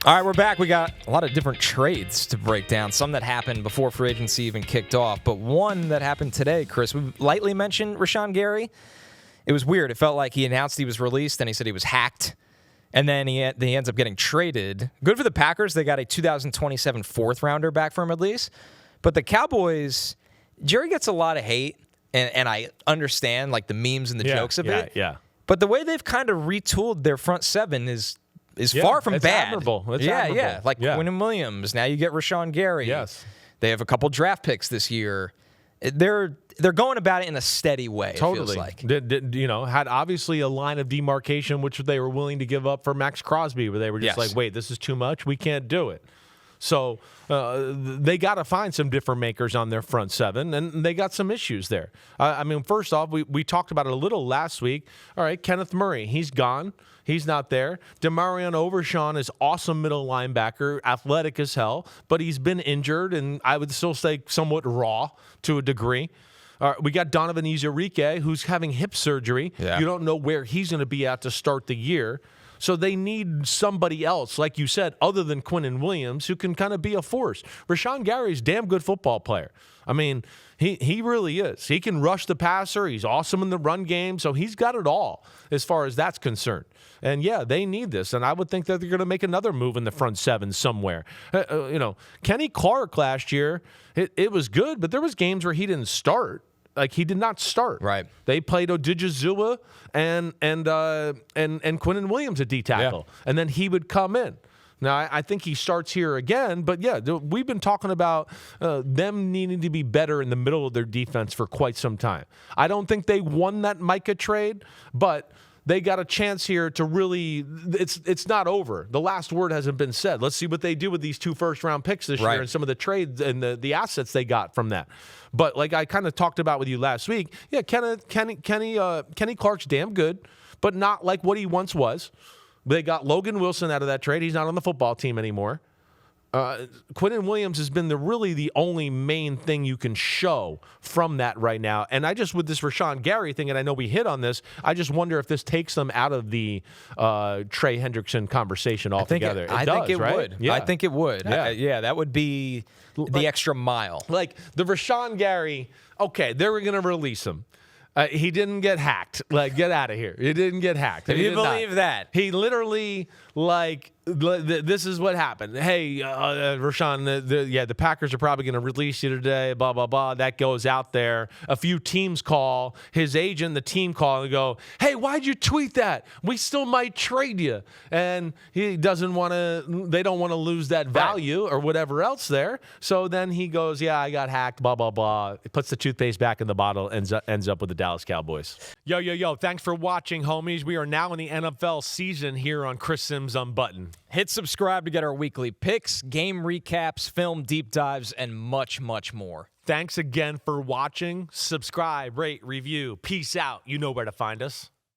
All right, we're back. We got a lot of different trades to break down, some that happened before free agency even kicked off, but one that happened today, Chris. We lightly mentioned Rashan Gary. It was weird. It felt like he announced he was released, then he said he was hacked, and then he ends up getting traded. Good for the Packers. They got a 2027 fourth-rounder back for him at least. But the Cowboys, Jerry gets a lot of hate, and I understand like the memes and the jokes of it. Yeah. But the way they've kind of retooled their front seven is far from bad. Admirable. It's admirable. admirable. Like Quinn Williams. Now you get Rashan Gary. Yes. They have a couple draft picks this year. They're going about it in a steady way. Totally. It feels like. Had obviously a line of demarcation which they were willing to give up for Max Crosby, where they were just like, wait, this is too much. We can't do it. So they got to find some different makers on their front seven, and they got some issues there. First off, we talked about it a little last week. All right, Kenneth Murray, he's gone. He's not there. Demarion Overshawn is awesome middle linebacker, athletic as hell, but he's been injured, and I would still say somewhat raw to a degree. We got Donovan Ezurique, who's having hip surgery. Yeah. You don't know where he's going to be at to start the year. So they need somebody else, like you said, other than Quinn Williams, who can kind of be a force. Rashan Gary's a damn good football player. I mean, he really is. He can rush the passer. He's awesome in the run game. So he's got it all as far as that's concerned. And, yeah, they need this. And I would think that they're going to make another move in the front seven somewhere. Kenny Clark last year, it was good, but there was games where he didn't start. Like, he did not start. Right. They played Odigizua and Quinn Williams at D-tackle. Yeah. And then he would come in. Now, I think he starts here again. But, yeah, we've been talking about them needing to be better in the middle of their defense for quite some time. I don't think they won that Micah trade, but they got a chance here to really – it's not over. The last word hasn't been said. Let's see what they do with these 2 first-round picks this year and some of the trades and the assets they got from that. But like I kind of talked about with you last week, Kenny Clark's damn good, but not like what he once was. They got Logan Wilson out of that trade. He's not on the football team anymore. Quinn Williams has been really the only main thing you can show from that right now. And I just, with this Rashan Gary thing, and I know we hit on this, I just wonder if this takes them out of the Trey Hendrickson conversation altogether. I think it right? would. Yeah. I think it would. Yeah. That would be the extra mile. Like the Rashan Gary, okay, they were going to release him. He didn't get hacked. Like, get out of here. He didn't get hacked. If you believe that. He literally, this is what happened. Hey, Rashan, the Packers are probably going to release you today, blah, blah, blah. That goes out there. A few teams call. His agent, the team call and go, hey, why'd you tweet that? We still might trade you. And he doesn't want to, they don't want to lose that value or whatever else there. So then he goes, yeah, I got hacked, blah, blah, blah. He puts the toothpaste back in the bottle, ends up with the Dallas Cowboys. Yo. Thanks for watching, homies. We are now in the NFL season here on Chris Simms Unbuttoned. Hit subscribe to get our weekly picks, game recaps, film deep dives, and much, much more. Thanks again for watching. Subscribe, rate, review. Peace out. You know where to find us.